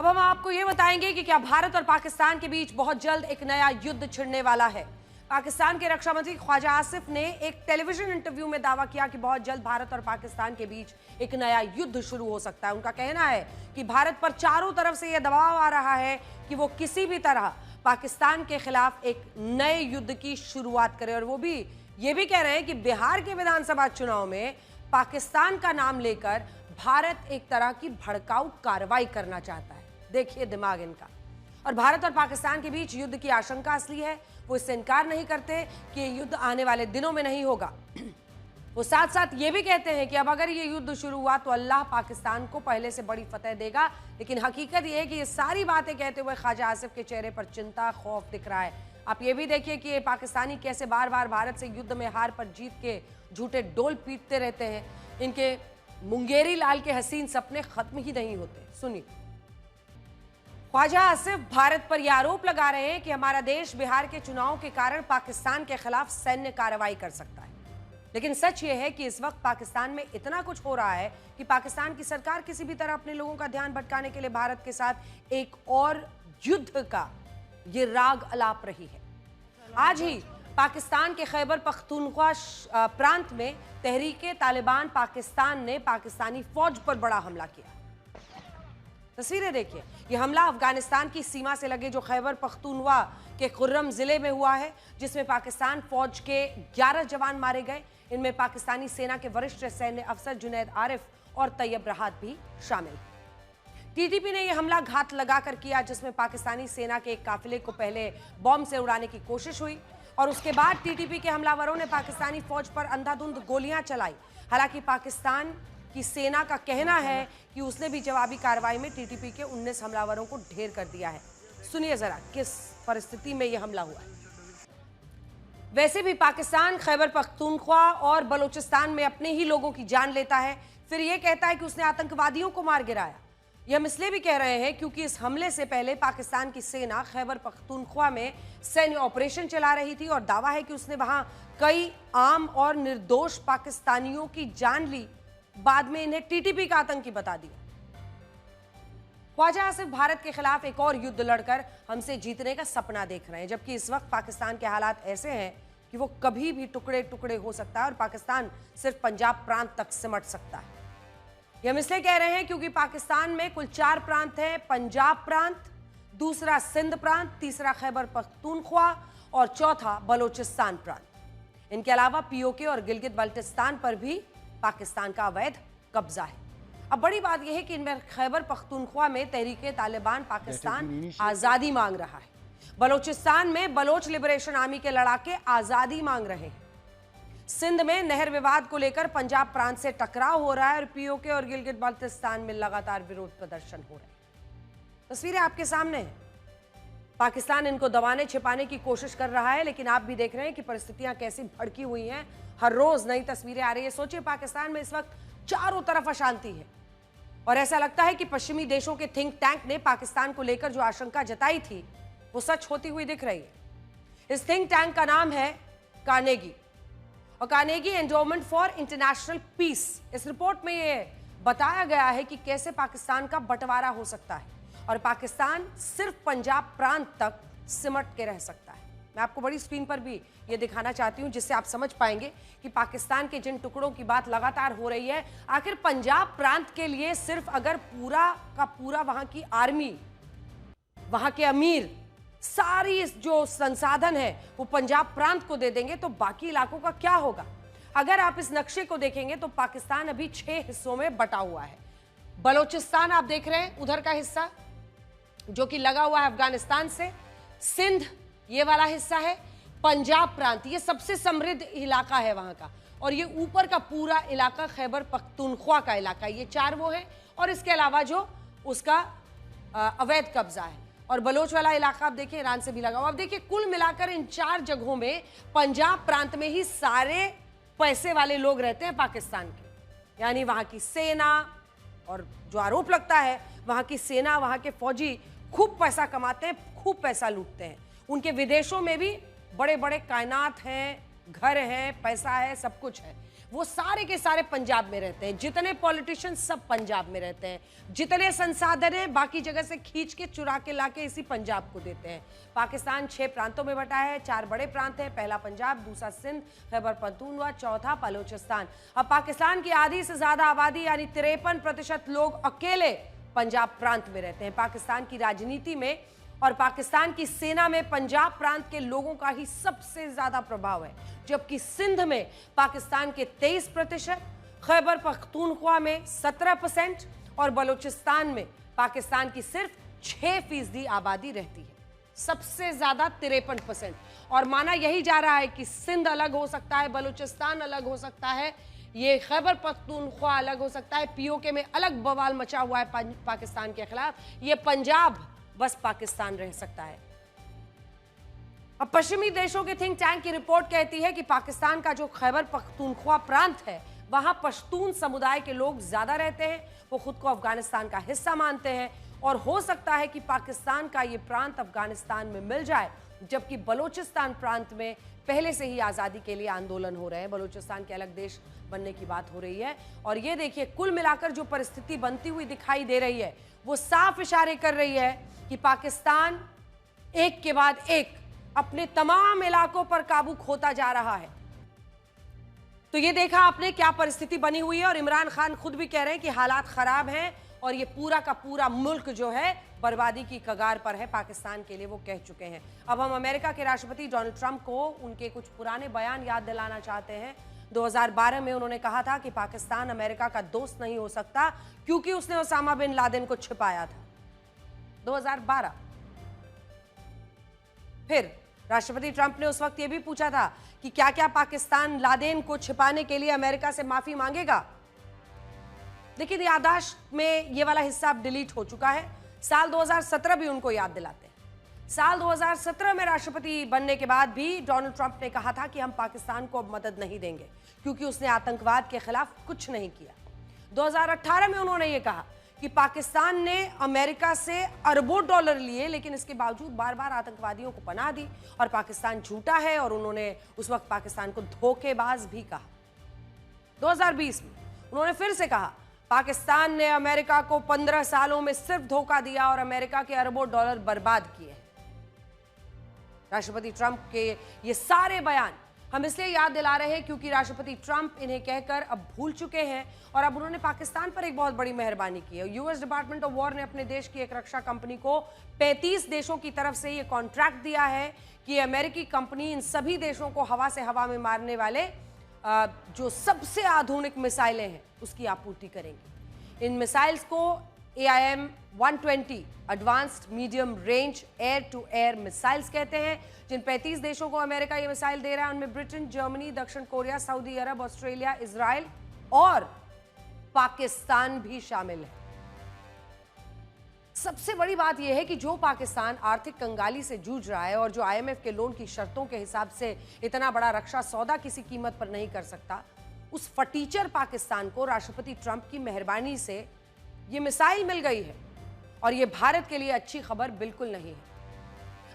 अब हम आपको ये बताएंगे कि क्या भारत और पाकिस्तान के बीच बहुत जल्द एक नया युद्ध छिड़ने वाला है। पाकिस्तान के रक्षा मंत्री ख्वाजा आसिफ ने एक टेलीविजन इंटरव्यू में दावा किया कि बहुत जल्द भारत और पाकिस्तान के बीच एक नया युद्ध शुरू हो सकता है। उनका कहना है कि भारत पर चारों तरफ से यह दबाव आ रहा है कि वो किसी भी तरह पाकिस्तान के खिलाफ एक नए युद्ध की शुरुआत करे, और वो भी ये भी कह रहे हैं कि बिहार के विधानसभा चुनाव में पाकिस्तान का नाम लेकर भारत एक तरह की भड़काऊ कार्रवाई करना चाहता है। देखिए दिमाग इनका। और भारत और पाकिस्तान के बीच युद्ध की आशंका असली है। वो इससे इनकार नहीं करते कि ये युद्ध आने वाले दिनों में नहीं होगा। वो साथ साथ ये भी कहते हैं कि अब अगर ये युद्ध शुरू हुआ तो अल्लाह पाकिस्तान को पहले से बड़ी फतेह देगा। लेकिन हकीकत ये है कि ये सारी बातें कहते हुए ख्वाजा आसिफ के चेहरे पर चिंता, खौफ दिख रहा है। आप ये भी देखिए कि ये पाकिस्तानी कैसे बार बार भारत से युद्ध में हार पर जीत के झूठे डोल पीटते रहते हैं। इनके मुंगेरी लाल के हसीन सपने खत्म ही नहीं होते। सुनिए, ख्वाजा आसिफ भारत पर यह आरोप लगा रहे हैं कि हमारा देश बिहार के चुनाव के कारण पाकिस्तान के खिलाफ सैन्य कार्रवाई कर सकता है। लेकिन सच यह है कि इस वक्त पाकिस्तान में इतना कुछ हो रहा है कि पाकिस्तान की सरकार किसी भी तरह अपने लोगों का ध्यान भटकाने के लिए भारत के साथ एक और युद्ध का ये राग अलाप रही है। आज ही पाकिस्तान के खैबर पख्तूनख्वा प्रांत में तहरीके तालिबान पाकिस्तान ने पाकिस्तानी फौज पर बड़ा हमला किया। तस्वीरें देखिए, यह हमला अफगानिस्तान की सीमा से लगे जो खैबर पख्तूनख्वा के खुर्रम जिले में हुआ है, जिसमें पाकिस्तान फौज के 11 जवान मारे गए। इनमें पाकिस्तानी सेना के वरिष्ठ सैन्य अफसर जुनैद आरिफ और तैयब राहत भी शामिल। टीटीपी ने यह हमला घात लगाकर किया, जिसमें पाकिस्तानी सेना के एक काफिले को पहले बॉम्ब से उड़ाने की कोशिश हुई और उसके बाद टीटीपी के हमलावरों ने पाकिस्तानी फौज पर अंधाधुंध गोलियां चलाई। हालांकि पाकिस्तान की सेना का कहना है कि उसने भी जवाबी कार्रवाई में टीटीपी के 19 हमलावरों को ढेर कर दिया है। सुनिए जरा किस परिस्थिति में यह हमला हुआ है। वैसे भी पाकिस्तान खैबर पख्तूनख्वा और बलूचिस्तान में अपने ही लोगों की जान लेता है, फिर यह कहता है कि उसने आतंकवादियों को मार गिराया। यह हम इसलिए भी कह रहे हैं क्योंकि इस हमले से पहले पाकिस्तान की सेना खैबर पख्तूनख्वा में सैन्य ऑपरेशन चला रही थी और दावा है कि उसने वहां कई आम और निर्दोष पाकिस्तानियों की जान ली। बाद में इन्हें टीटीपी का आतंकी बता दिया। ख्वाजा आसिफ भारत के खिलाफ एक और युद्ध लड़कर हमसे जीतने का सपना देख रहे हैं, जबकि इस वक्त पाकिस्तान के हालात ऐसे हैं कि वो कभी भी टुकड़े टुकड़े हो सकता है और पाकिस्तान सिर्फ पंजाब प्रांत तक सिमट सकता है। ये हम इसलिए कह रहे हैं क्योंकि पाकिस्तान में कुल 4 प्रांत हैं। पंजाब प्रांत, दूसरा सिंध प्रांत, तीसरा खैबर पख्तूनख्वा और चौथा बलूचिस्तान प्रांत। इनके अलावा पीओके और गिलगित बल्टिस्तान पर भी पाकिस्तान का अवैध कब्जा है। अब बड़ी बात यह है कि इनमें खैबर पख्तूनख्वा में तहरीके तालिबान पाकिस्तान आजादी मांग रहा है। बलूचिस्तान में बलोच लिबरेशन आर्मी के लड़ाके आजादी मांग रहे हैं। सिंध में नहर विवाद को लेकर पंजाब प्रांत से टकराव हो रहा है और पीओके और गिलगित बल्टिस्तान में लगातार विरोध प्रदर्शन हो रहे हैं। तस्वीरें आपके सामने हैं। पाकिस्तान इनको दबाने छिपाने की कोशिश कर रहा है, लेकिन आप भी देख रहे हैं कि परिस्थितियां कैसी भड़की हुई हैं। हर रोज नई तस्वीरें आ रही है। सोचिए, पाकिस्तान में इस वक्त चारों तरफ अशांति है और ऐसा लगता है कि पश्चिमी देशों के थिंक टैंक ने पाकिस्तान को लेकर जो आशंका जताई थी वो सच होती हुई दिख रही है। इस थिंक टैंक का नाम है कार्नेगी और Carnegie endowment for international peace. इस रिपोर्ट में यह बताया गया है कि कैसे पाकिस्तान का बंटवारा हो सकता है और पाकिस्तान सिर्फ पंजाब प्रांत तक सिमट के रह सकता है। मैं आपको बड़ी स्क्रीन पर भी ये दिखाना चाहती हूँ जिससे आप समझ पाएंगे कि पाकिस्तान के जिन टुकड़ों की बात लगातार हो रही है, आखिर पंजाब प्रांत के लिए सिर्फ अगर पूरा का पूरा वहां की आर्मी, वहां के अमीर, सारी जो संसाधन है वो पंजाब प्रांत को दे देंगे तो बाकी इलाकों का क्या होगा। अगर आप इस नक्शे को देखेंगे तो पाकिस्तान अभी 6 हिस्सों में बटा हुआ है। बलूचिस्तान आप देख रहे हैं, उधर का हिस्सा जो कि लगा हुआ है अफगानिस्तान से। सिंध ये वाला हिस्सा है। पंजाब प्रांत ये सबसे समृद्ध इलाका है वहां का, और ये ऊपर का पूरा इलाका खैबर पख्तूनख्वा का इलाका, ये 4 वो है और इसके अलावा जो उसका अवैध कब्जा है। और बलोच वाला इलाका आप देखिए ईरान से भी लगा हुआ। अब देखिए कुल मिलाकर इन 4 जगहों में पंजाब प्रांत में ही सारे पैसे वाले लोग रहते हैं पाकिस्तान के, यानी वहां की सेना, और जो आरोप लगता है वहां की सेना, वहां के फौजी खूब पैसा कमाते हैं, खूब पैसा लूटते हैं। उनके विदेशों में भी बड़े बड़े कायनात हैं, घर हैं, पैसा है, सब कुछ है। वो सारे के सारे पंजाब में रहते हैं। जितने पॉलिटिशियन सब पंजाब में रहते हैं, जितने संसाधन हैं बाकी जगह से खींच के चुरा के लाके इसी पंजाब को देते हैं। पाकिस्तान 6 प्रांतों में बटा है। 4 बड़े प्रांत हैं, पहला पंजाब, दूसरा सिंध, खैबर पख्तूनख्वा, चौथा बलूचिस्तान। अब पाकिस्तान की आधी से ज्यादा आबादी यानी 53% लोग अकेले पंजाब प्रांत में रहते हैं। पाकिस्तान की राजनीति में और पाकिस्तान की सेना में पंजाब प्रांत के लोगों का ही सबसे ज्यादा प्रभाव है, जबकि सिंध में पाकिस्तान के 23%, खैबर पख्तूनख्वा में 17% और बलूचिस्तान में पाकिस्तान की सिर्फ 6% आबादी रहती है। सबसे ज्यादा 53%। और माना यही जा रहा है कि सिंध अलग हो सकता है, बलूचिस्तान अलग हो सकता है, ये खैबर पख्तूनख्वा अलग हो सकता है, पीओके में अलग बवाल मचा हुआ है पाकिस्तान के खिलाफ, ये पंजाब बस पाकिस्तान रह सकता है। अब पश्चिमी देशों के थिंक टैंक की रिपोर्ट कहती है कि पाकिस्तान का जो खैबर पख्तूनख्वा प्रांत है वहां पश्तून समुदाय के लोग ज्यादा रहते हैं। वो खुद को अफगानिस्तान का हिस्सा मानते हैं और हो सकता है कि पाकिस्तान का ये प्रांत अफगानिस्तान में मिल जाए, जबकि बलूचिस्तान प्रांत में पहले से ही आजादी के लिए आंदोलन हो रहे हैं। बलूचिस्तान के अलग देश बनने की बात हो रही है। और ये देखिए, कुल मिलाकर जो परिस्थिति बनती हुई दिखाई दे रही है वो साफ इशारे कर रही है कि पाकिस्तान एक के बाद एक अपने तमाम इलाकों पर काबू खोता जा रहा है। तो ये देखा आपने क्या परिस्थिति बनी हुई है। और इमरान खान खुद भी कह रहे हैं कि हालात खराब हैं और ये पूरा का पूरा मुल्क जो है बर्बादी की कगार पर है पाकिस्तान के लिए, वो कह चुके हैं। अब हम अमेरिका के राष्ट्रपति डोनाल्ड ट्रंप को उनके कुछ पुराने बयान याद दिलाना चाहते हैं। 2012 में उन्होंने कहा था कि पाकिस्तान अमेरिका का दोस्त नहीं हो सकता क्योंकि उसने ओसामा बिन लादेन को छिपाया था। 2012। फिर राष्ट्रपति ट्रंप ने उस वक्त यह भी पूछा था कि क्या क्या पाकिस्तान लादेन को छिपाने के लिए अमेरिका से माफी मांगेगा। लेकिन याददाश्त में ये वाला हिस्सा अब डिलीट हो चुका है। साल 2017 भी उनको याद दिलाते हैं। साल 2017 में राष्ट्रपति बनने के बाद भी डोनाल्ड ट्रंप ने कहा था कि हम पाकिस्तान को अब मदद नहीं देंगे क्योंकि उसने आतंकवाद के खिलाफ कुछ नहीं किया। 2018 में उन्होंने ये कहा कि पाकिस्तान ने अमेरिका से अरबों डॉलर लिए लेकिन इसके बावजूद बार बार आतंकवादियों को पनाह दी और पाकिस्तान झूठा है, और उन्होंने उस वक्त पाकिस्तान को धोखेबाज भी कहा। 2020 में उन्होंने फिर से कहा पाकिस्तान ने अमेरिका को 15 सालों में सिर्फ धोखा दिया और अमेरिका के अरबों डॉलर बर्बाद किए। राष्ट्रपति ट्रंप के ये सारे बयान हम इसलिए याद दिला रहे हैं क्योंकि राष्ट्रपति ट्रंप इन्हें कहकर अब भूल चुके हैं और अब उन्होंने पाकिस्तान पर एक बहुत बड़ी मेहरबानी की है। यूएस डिपार्टमेंट ऑफ वॉर ने अपने देश की एक रक्षा कंपनी को 35 देशों की तरफ से ये कॉन्ट्रैक्ट दिया है कि अमेरिकी कंपनी इन सभी देशों को हवा से हवा में मारने वाले जो सबसे आधुनिक मिसाइलें हैं उसकी आपूर्ति करेंगी। इन मिसाइल्स को AIM-120 advanced medium range air to air missiles कहते हैं, जिन 35 देशों को अमेरिका ये मिसाइल दे रहा है उनमें ब्रिटेन, जर्मनी, दक्षिण कोरिया, सऊदी अरब, ऑस्ट्रेलिया, इजराइल और पाकिस्तान भी शामिल है। सबसे बड़ी बात यह है कि जो पाकिस्तान आर्थिक कंगाली से जूझ रहा है और जो IMF के लोन की शर्तों के हिसाब से इतना बड़ा रक्षा सौदा किसी कीमत पर नहीं कर सकता, उस फटीचर पाकिस्तान को राष्ट्रपति ट्रंप की मेहरबानी से ये मिसाइल मिल गई है और ये भारत के लिए अच्छी खबर बिल्कुल नहीं है।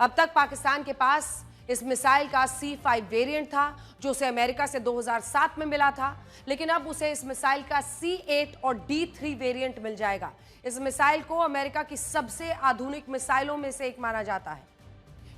अब तक पाकिस्तान के पास इस मिसाइल का C5 वेरिएंट था जो उसे अमेरिका से 2007 में मिला था, लेकिन अब उसे इस मिसाइल का C8 और D3 वेरिएंट मिल जाएगा। इस मिसाइल को अमेरिका की सबसे आधुनिक मिसाइलों में से एक माना जाता है।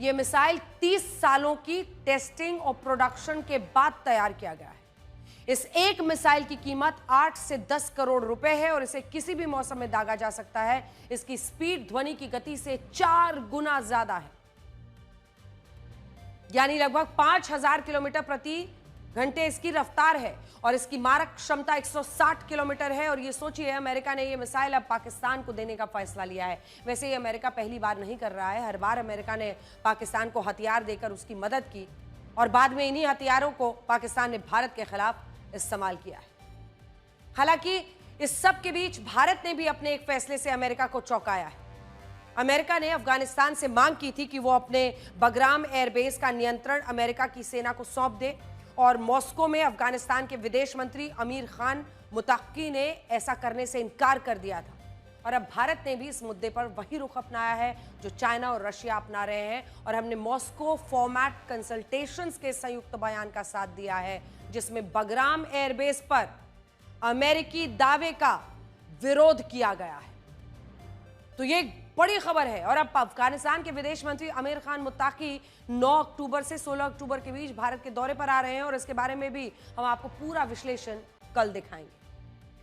यह मिसाइल 30 सालों की टेस्टिंग और प्रोडक्शन के बाद तैयार किया गया है। इस एक मिसाइल की कीमत 8 से 10 करोड़ रुपए है और इसे किसी भी मौसम में दागा जा सकता है। इसकी स्पीड ध्वनि की गति से 4 गुना ज्यादा है, यानी लगभग 5000 किलोमीटर प्रति घंटे इसकी रफ्तार है और इसकी मारक क्षमता 160 किलोमीटर है। और ये सोचिए, अमेरिका ने ये मिसाइल अब पाकिस्तान को देने का फैसला लिया है। वैसे ये अमेरिका पहली बार नहीं कर रहा है, हर बार अमेरिका ने पाकिस्तान को हथियार देकर उसकी मदद की और बाद में इन्हीं हथियारों को पाकिस्तान ने भारत के खिलाफ इस्तेमाल किया है। हालांकि इस सब के बीच भारत ने भी अपने एक फैसले से अमेरिका को चौंकाया है। अमेरिका ने अफगानिस्तान से मांग की थी कि वो अपने बगराम एयरबेस का नियंत्रण अमेरिका की सेना को सौंप दे और मॉस्को में अफगानिस्तान के विदेश मंत्री अमीर खान मुताकी ने ऐसा करने से इनकार कर दिया था। और अब भारत ने भी इस मुद्दे पर वही रुख अपनाया है जो चाइना और रशिया अपना रहे हैं, और हमने मॉस्को फॉर्मेट कंसल्टेशंस के संयुक्त बयान का साथ दिया है जिसमें बगराम एयरबेस पर अमेरिकी दावे का विरोध किया गया है। तो ये बड़ी खबर है। और अब अफगानिस्तान के विदेश मंत्री आमिर खान मुत्ताकी 9 अक्टूबर से 16 अक्टूबर के बीच भारत के दौरे पर आ रहे हैं और इसके बारे में भी हम आपको पूरा विश्लेषण कल दिखाएंगे।